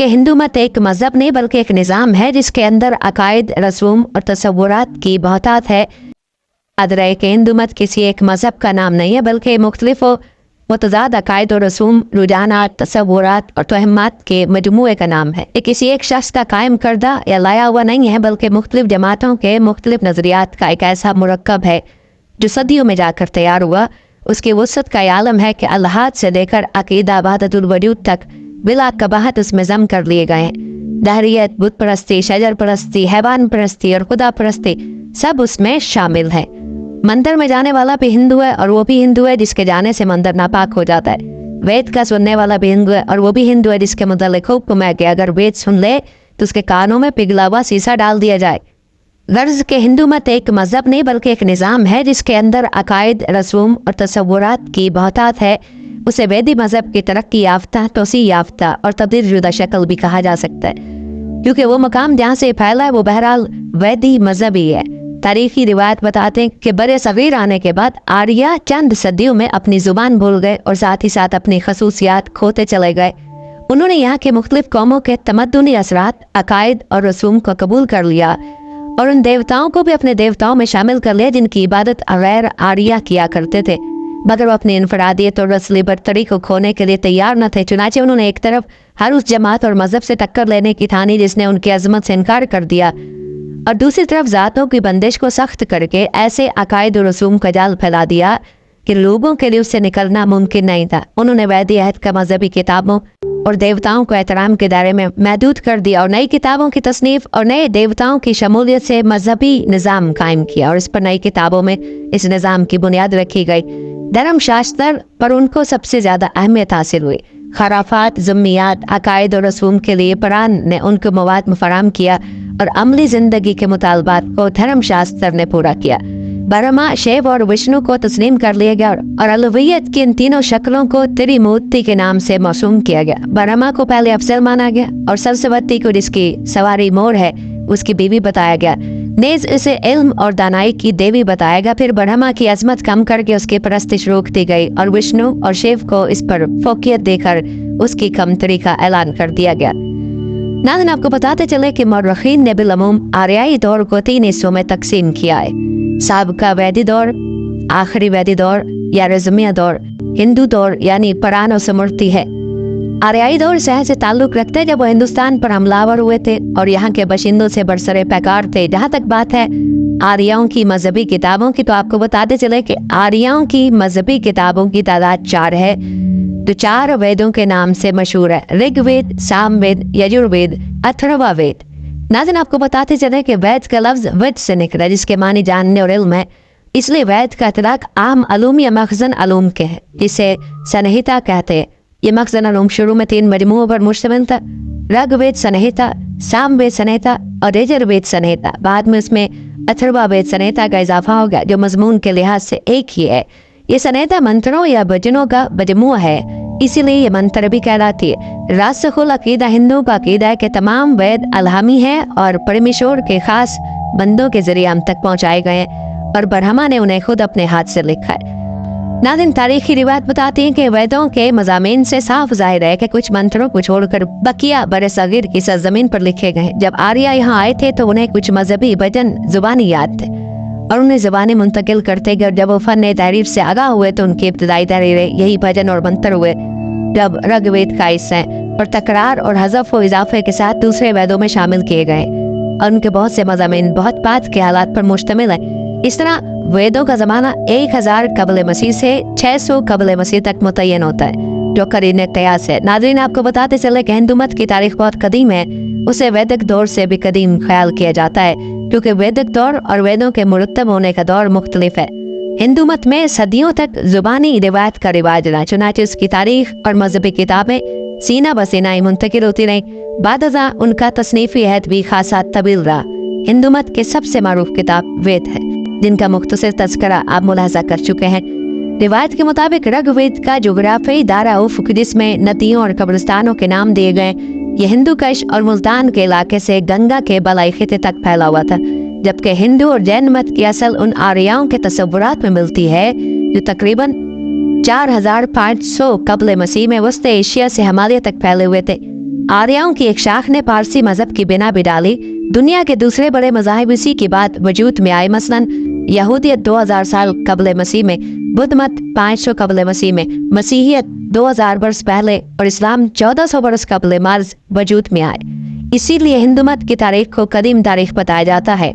कि हिंदू मत एक मजहब नहीं बल्कि एक निज़ाम है जिसके अंदर अकायद, रसूम और तसव्वुरात की बहुतात है। अदरय कि हिंदू मत किसी एक मजहब का नाम नहीं है बल्कि मुख्तलिफ मुतज़ाद अकायद और रसूम, रुझानात, तसव्वुरात और तोहमात के मजमूए का नाम है। ये किसी एक शख्स का कायम करदा या लाया हुआ नहीं है बल्कि मुख्तलिफ जमातों के मुख्तलिफ नज़रियात का एक ऐसा मुरक्कब है जो सदियों में जाकर तैयार हुआ। उसकी वसत का आलम है कि अल्लाहात से लेकर अकीदा वहदतुल वजूद तक बिला कबाहत उसमें जम कर लिए गए हैं। दहरियत, बुत परस्ती, शजर परस्ती, हैवान परस्ती और खुदा परस्ती सब उसमें शामिल है। मंदिर में जाने वाला भी हिंदू है और वो भी हिंदू है जिसके जाने से मंदिर नापाक हो जाता है। वेद का सुनने वाला भी हिंदू है और वो भी हिंदू है जिसके मुतालिक हुक्म है कि अगर वेद सुन ले तो उसके कानों में पिघला हुआ शीशा डाल दिया जाए। गर्ज के हिंदू मत एक मजहब नहीं बल्कि एक निज़ाम है जिसके अंदर अकायद, रसूम और तसव्वुरात की बहुतात है। उसे वैदी मजहब की तरक्की याफ्ता, तोसी याफ्ता और तब्दील शुदा शक्ल भी कहा जा सकता है, क्योंकि वो मकाम जहाँ से फैला है वो बहरहाल वैदी मजहब ही है। तारीखी रिवायत बताते हैं कि बरे सगीर आने के बाद आर्या चंद सदियों में अपनी जुबान भूल गए और साथ ही साथ अपनी खसूसियात खोते चले गए। उन्होंने यहाँ के मुख्तलिफ कौमों के तमद्दुनी असरात, अकायद और रसूम को कबूल कर लिया और उन देवताओं को भी अपने देवताओं में शामिल कर लिया जिनकी इबादत गैर आर्या किया करते थे, मगर वो अपनी इनफरादियत और असली बरतरी को खोने के लिए तैयार न थे। चुनाचे उन्होंने एक तरफ हर उस जमात और मजहब से टक्कर लेने की ठानी जिसने उनकी अजमत से इनकार कर दिया, और दूसरी तरफ ज़ातों की बंदिश को सख्त करके ऐसे अकायद और रसूम का जाल फैला दिया कि लोगों के लिए उससे निकलना मुमकिन नहीं था। उन्होंने वैदी अहद का मजहबी किताबों और देवताओं को एहतराम के दायरे में महदूद कर दिया और नई किताबों की तसनीफ और नए देवताओं की शमूलियत से मजहबी निज़ाम कायम किया और इस पर नई किताबों में इस निज़ाम की बुनियाद रखी गई। धर्म शास्त्र पर उनको सबसे ज़्यादा अहमियत हासिल हुई। खराफात, ज़म्मियात, अकायद और रसूम के लिए कुरान ने उनको मवाद फराहम किया और अमली ज़िंदगी के मुतालबात को धर्म शास्त्र ने पूरा किया। ब्रह्मा, शिव और विष्णु को तस्लीम कर लिया गया और अलुहियत की इन तीनों शक्लों को त्रिमूर्ति के नाम से मौसूम किया गया। ब्रह्मा को पहले अफजल माना गया और सरस्वती को जिसकी सवारी मोर है उसकी बीवी बताया गया। नेज इसे इल्म और दानाई की देवी बताया गया। फिर ब्रह्मा की अजमत कम करके उसकी परस्तिश रोक दी गई और विष्णु और शिव को इस पर फोकियत देकर उसकी कमतरी का ऐलान कर दिया गया। नाज़रीन, आपको बताते चले कि मौरखीन ने बिलअमूम आर्याई दौर को 3 हिस्सों में तकसीम किया है: साबका वैदी दौर, आखिरी वैदी दौर या रज़मिया दौर, हिंदू दौर यानी पुराण और स्मृति है। आर्याई दौर शहर से ताल्लुक रखते हैं जब वो हिंदुस्तान पर हमलावर हुए थे और यहाँ के बाशिंदों से बरसरे पैकार थे। जहाँ तक बात है आर्यों की मजहबी किताबों की, तो आपको बताते चले कि आर्यों की मजहबी किताबों की तादाद 4 है जो 4 वेदों के नाम से मशहूर है: ऋग्वेद, सामवेद, यजुर्वेद, अथर्ववेद। नाज़रीन, आपको बताते चले कि वैद का लफ्ज वेद से निकला जिसके मानी जानने और इल्म है, इसलिए वैद का इतलाक आम अलूम या मखजन अलूम के है जिसे संहिता कहते हैं। ये मखजन अलूम शुरू में 3 मजमुओं पर मुश्तमिल था: ऋग्वेद संहिता, सामवेद संहिता और यजुर्वेद संहिता। बाद में उसमें अथर्ववेद संहिता का इजाफा हो गया जो मजमून के लिहाज से एक ही है। ये संहिता मंत्रों या भजनों का मजमूआ है, इसीलिए ये मंत्र भी कहलाती है। रासिखुल अकीदा हिंदुओं का अकीदा है कि तमाम वेद अलहमी है और परमेश्वर के खास बंदों के जरिए हम तक पहुँचाए गए हैं और ब्रह्मा ने उन्हें खुद अपने हाथ से लिखा है। नाज़रीन, तारीखी रिवायत बताती है कि वेदों के मज़ामीन से साफ जाहिर है कि कुछ मंत्रों को छोड़कर बकिया बरे सगीर की सरजमीन पर लिखे गए। जब आर्या यहाँ आए थे तो उन्हें कुछ मजहबी भजन जुबानी याद थे और उन्हें ज़बानी मुंतकिल करते गए। जब वो फ़न तहरीर से आगाह हुए तो उनकी इब्तदाई तहरीरें यही भजन और मंत्र हुए जब ऋग्वेद का हिस्सा है और तकरार और हज़फ व इजाफे के साथ दूसरे वेदों में शामिल किए गए और उनके बहुत से मज़ामीन बहुत बात के हालात पर मुश्तमिल है। इस तरह वेदों का ज़माना 1000 कबल मसीह से 600 कबल मसीह तक मुतय्यन होता है जो करीने कयास है। नाज़रीन, आपको बताते चले कि हिंदू मत की तारीख बहुत कदीम है, उसे वैदिक दौर से भी कदीम ख्याल किया जाता है क्योंकि वैदिक दौर और वेदों के मुरत्तब होने का दौर मुख्तलिफ है। हिंदू मत में सदियों तक जुबानी रिवायत का रिवाज रहा, चुनांचे उसकी तारीख और मजहबी किताबें सीना बसीना ही मुंतकिल होती रही। बादज़ा उनका तसनीफ़ी अहद भी खासा तवील रहा। हिंदू मत के सबसे मारूफ किताब वेद है जिनका मुख्तसर तज़किरा आप मुलाहज़ा कर चुके हैं। रिवायत के मुताबिक ऋग्वेद का जोग्राफी दायरा उफ़्क़ जिसमें नदियों और कब्रिस्तानों के नाम दिए गए, यह हिंदू कश और मुल्तान के इलाके से गंगा के बलाई खिते तक फैला हुआ था, जबकि हिंदू और जैन मत की असल उन आर्याओं के तसव्वुरात में मिलती है जो तकरीबन 4500 कबल मसीह में वस्ती एशिया से हिमालय तक फैले हुए थे। आर्यों की एक शाख ने पारसी मजहब की बिना भी डाली। दुनिया के दूसरे बड़े मज़ाहिब इसी के बाद वजूद में आए, मसलन यहूदियत 2000 साल कबल मसीह में, बुद्ध मत 500 कबल मसीह में, मसीहियत 2000 बरस पहले और इस्लाम 1400 बरस कबल मर्ज वजूद में आए। इसीलिए हिंदू मत की तारीख को कदीम तारीख बताया जाता है।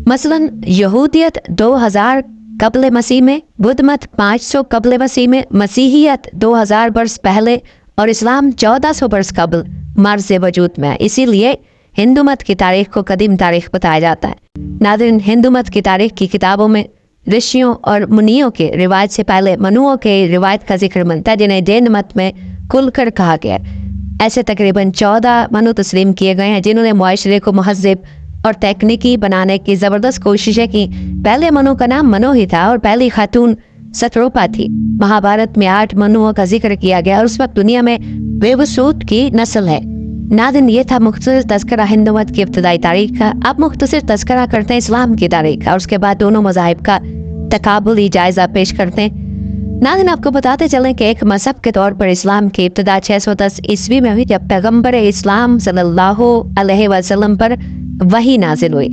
मसलन यहूदियत 2000 कबल मसीह में, बुद्ध मत 500 कबल मसीह में, मसीहियत 2000 बरस पहले और इस्लाम 1400 बरस कबल मर्ज वजूद में। इसीलिए हिंदू मत की तारीख को कदीम तारीख बताया जाता है। नाज़रीन, हिंदू मत की तारीख की किताबों में ऋषियों और मुनियों के रिवायत से पहले मनुओं के रिवायत का जिक्र मिलता है, जिन्हें जैन मत में कुलकर कहा गया। ऐसे तकरीबन 14 मनु तस्लीम किए गए हैं जिन्होंने मुआशरे को महज़ब और तकनीकी बनाने की ज़बरदस्त कोशिशें की। पहले मनु का नाम मनो ही था और पहली खातून सतरूपा थी। महाभारत में 8 मनुओं का जिक्र किया गया और उस वक्त दुनिया में बेवसूत की नस्ल है। नाज़रीन, ये था मुख्तसर तज़किरा हिंदू मत की इब्तिदाई तारीख का। अब मुख्तसर तज़किरा करते हैं इस्लाम की तारीख का और उसके बाद दोनों मज़ाहिब का तकाबुली जायज़ा पेश करते हैं। नाज़रीन, आपको बताते चलें कि एक मज़हब के तौर पर इस्लाम की इब्तिदा 610 ईस्वी में हुई, जब पैगम्बर इस्लाम सल्लल्लाहु अलैहि वसल्लम पर वही नाजिल हुई।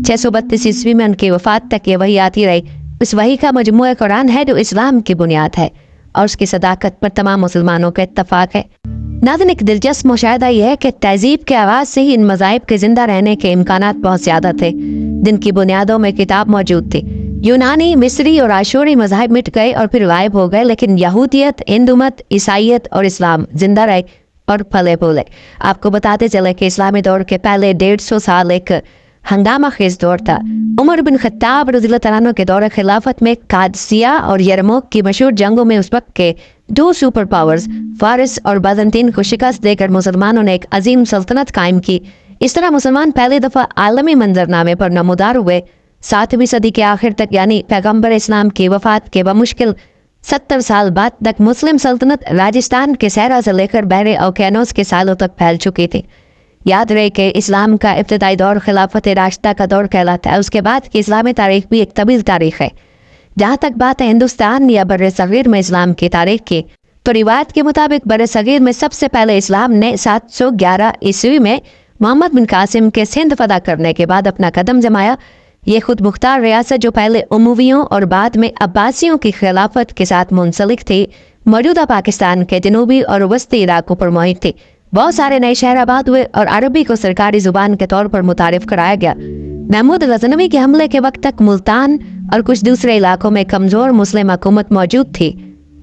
632 ईस्वी में उनकी वफ़ात तक ये वही आती रही। इस वही का मजमूआ कुरान है जो इस्लाम की बुनियाद है और उसकी सदाकत पर तमाम मुसलमानों का इत्तफाक है। नाज़रीन, एक दिलचस्प मुशाहिदा यह है कि तहजीब के आगाज़ से ही इन मज़ाहिब के जिंदा रहने के इम्कानात बहुत ज़्यादा थे, जिनकी बुनियादों में किताब मौजूद थी। यूनानी, मिस्री और आशूरी मज़ाहिब मिट गए और फिर गायब हो गए, लेकिन यहूदियत, हिंदू मत, ईसाईयत और इस्लाम जिंदा रहे और फले फूले। आपको बताते चले कि इस्लामी दौर के पहले 150 साल एक हंगामा खेज दौर था। उमर बिन खत्ताब रज़ियल्लाहु अन्हु के दौर खिलाफत में कादसिया और यरमुक की मशहूर जंगों में उस वक्त के 2 सुपर पावर्स फारिस और बाज़ंतीन को शिकस्त देकर मुसलमानों ने एक अजीम सल्तनत कायम की। इस तरह मुसलमान पहली दफ़ा आलमी मंजरनामे पर नमूदार हुए। 7वीं सदी के आखिर तक, यानी पैगम्बर इस्लाम की वफ़ात के बमुश्किल 70 साल बाद तक, मुस्लिम सल्तनत राजस्थान के सहरा से लेकर बहरे ओकेनोस के सालों तक फैल चुकी थी। याद रहे कि इस्लाम का इब्तिदाई दौर खिलाफत राशिदा का दौर कहलाता है। उसके बाद की इस्लामी तारीख भी एक तवील तारीख है। जहाँ तक बात है हिंदुस्तान या बर सगीर में इस्लाम की तारीख की, तो रिवायत के मुताबिक बर सगीर में सबसे पहले इस्लाम ने 711 ईस्वी में मोहम्मद बिन कासिम के सिंध फदा करने के बाद अपना कदम जमाया। ये खुद मुख्तार रियासत जो पहले उमवियों और बाद में अब्बासियों की खिलाफत के साथ मुंसलिक थी, मौजूदा पाकिस्तान के जनूबी और वस्ती इलाकों पर मुहित थी। बहुत सारे नए शहर आबाद हुए और अरबी को सरकारी जुबान के तौर पर मुतारिफ कराया गया। महमूद गजनवी के हमले के वक्त तक मुल्तान और कुछ दूसरे इलाकों में कमजोर मुस्लिम हुकूमत मौजूद थी।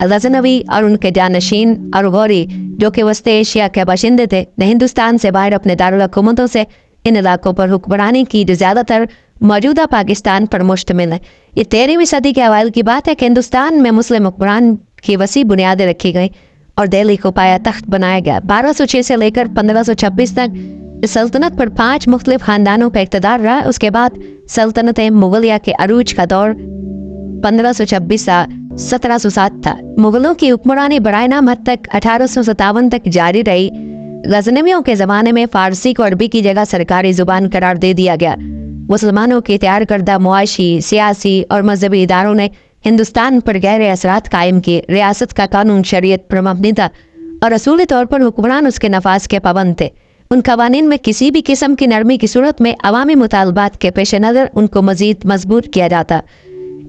गजनवी और उनके जानशीन और गौरी, जो कि वस्ती एशिया के बाशिंदे थे, ने हिंदुस्तान से बाहर अपने दारुल हुकूमतों से इन इलाकों पर हुक्मरानी की, जो ज़्यादातर मौजूदा पाकिस्तान पर मुश्तमिल है। ये 13वीं सदी के अवाइल की बात है कि हिंदुस्तान में मुस्लिम हुक्मरान की वसी बुनियादें रखी गई और दिल्ली को पाया तख्त बनाया गया। 1206 से लेकर 1526 तक सल्तनत पर 5 मुख्तलिफ खानदानों का इक़्तिदार रहा। उसके बाद सल्तनत मुगलिया के अरूज का दौर 1526 से 1707 था। मुगलों की हुक्मरानी बराए नाम हद तक 1857 तक जारी रही। गजनवियों के ज़माने में फ़ारसी को अरबी की जगह सरकारी ज़ुबान करार दे दिया गया। मुसलमानों के तैयार करदा मुआशी, सियासी और मजहबी इदारों ने हिंदुस्तान पर गहरे असरात कायम किए। रियासत का कानून शरीयत पर मबनी था और असूली तौर पर हुक्मरान उसके नफाज के पाबंद थे। उन कवानीन में किसी भी किस्म की नरमी की सूरत में अवामी मुतालबात के पेश नज़र उनको मजीद मजबूत किया जाता।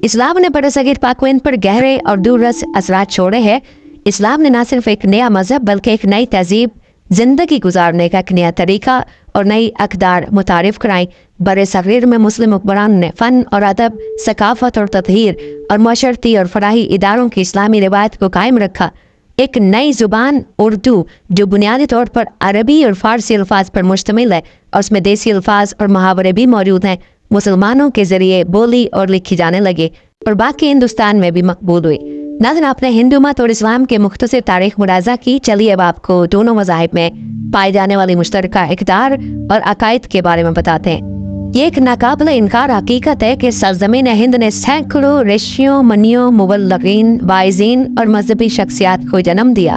इस्लाम ने बरसगीर पाकवेन पर गहरे और दूररस असरात छोड़े हैं। इस्लाम ने न सिर्फ एक नया मजहब बल्कि एक नई तहजीब, जिंदगी गुजारने का एक नया तरीका और नई अकदार मुतारिफ कराई। बरसगीर में मुस्लिम हुक्मरान ने फ़न और अदब, सकाफत और तत्हीर और माशरती और फराही इदारों की इस्लामी रिवायत को कायम रखा। एक नई ज़ुबान उर्दू, जो बुनियादी तौर पर अरबी और फ़ारसी अल्फाज पर मुश्तमिल है और उसमें देसी अल्फाज और मुहावरे भी मौजूद हैं, मुसलमानों के ज़रिए बोली और लिखी जाने लगे और बाकी हिंदुस्तान में भी मकबूल हुई। नाज़रीन, आपने हिंदू मत और इस्लाम के मुख्तसर तारीख मुलाज़ा की। चलिए अब आपको दोनों मज़ाहिब में पाई जाने वाली मुश्तरका इक़्तिदार और अकायद के बारे में बताते हैं। ये एक नाकाबिल इनकार हकीकत है कि सरज़मीन हिंद ने सैकड़ों ऋषियों, मुनियों, मुबल्लिगीन, वाइज़ीन और मजहबी शख्सियात को जन्म दिया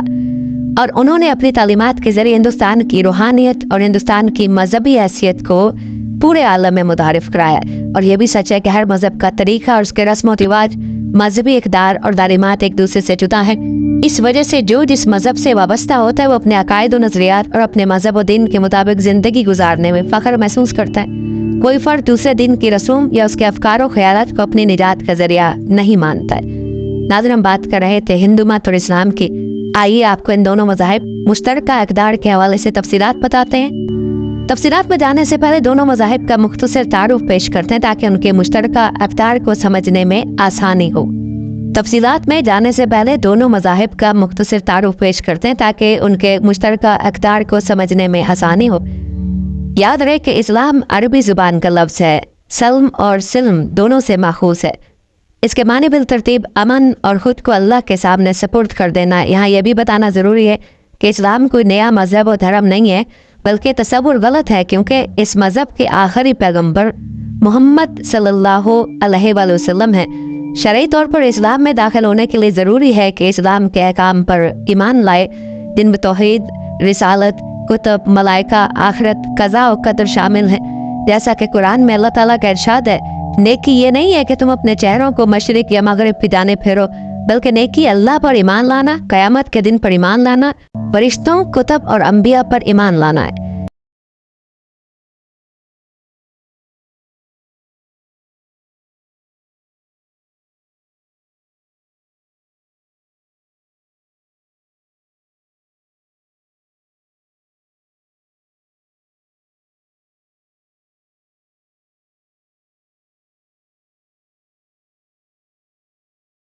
और उन्होंने अपनी तालीमात के ज़रिए हिंदुस्तान की रूहानियत और हिंदुस्तान की मजहबी हैसियत को पूरे आलम में मुतारिफ कराया और यह भी सच है कि हर मजहब का तरीका और उसके रस्म व रिवाज, मजहबी इक़दार और दारिमात एक दूसरे से जुदा है। इस वजह से जो जिस मजहब से वाबस्ता होता है वो अपने अकायद और नजरियात और अपने मजहब व दिन के मुताबिक ज़िंदगी गुजारने में फ़ख्र महसूस करता है। कोई फ़र्द दूसरे दिन की रसूम या उसके अफकार और ख्यालात को अपनी निजात का जरिया नहीं मानता है। नाज़रीन, हम बात कर रहे थे हिंदू मत और इस्लाम की। आइए आपको इन दोनों मज़ाहिब मुश्तरका इक़दार के हवाले से तफसीलात बताते हैं। तफसीलात में जाने से पहले दोनों मज़ाहिब का मुख्तसर तारुफ पेश करते हैं ताकि उनके मुश्तरका इक़दार को समझने में आसानी हो। तफसीलात में जाने से पहले दोनों मज़ाहिब का मुख्तसर तारुफ पेश करते हैं ताकि उनके मुश्तरका इक़दार को समझने में आसानी हो। याद रहे कि इस्लाम अरबी ज़ुबान का लफ्ज़ है। सल्म और सिल्म दोनों से माखूज़ है। इसके माने बिल तरतीब अमन और ख़ुद को अल्लाह के सामने सपुर्द कर देना। यहाँ यह भी बताना ज़रूरी है कि इस्लाम कोई नया मज़हब और धर्म नहीं है, बल्कि तसव्वुर गलत है, क्योंकि इस मज़हब के आखिरी पैगम्बर मोहम्मद सल्लल्लाहु अलैहि वसल्लम हैं। शरई तौर पर इस्लाम में दाखिल होने के लिए ज़रूरी है कि इस्लाम के अहकाम पर ईमान लाए, जिनमें तौहीद, रिसालत, कुतुब, मलाइका, आखिरत, कज़ा और कदर शामिल है। जैसा कि कुरान में अल्लाह ताला का इरशाद है, नेकी ये नहीं है कि तुम अपने चेहरों को मशरिक या मगरिब की जानिब फेरो, बल्कि नेकी अल्लाह पर ईमान लाना, क़यामत के दिन पर ईमान लाना, फरिश्तों, कुतुब और अंबिया पर ईमान लाना है।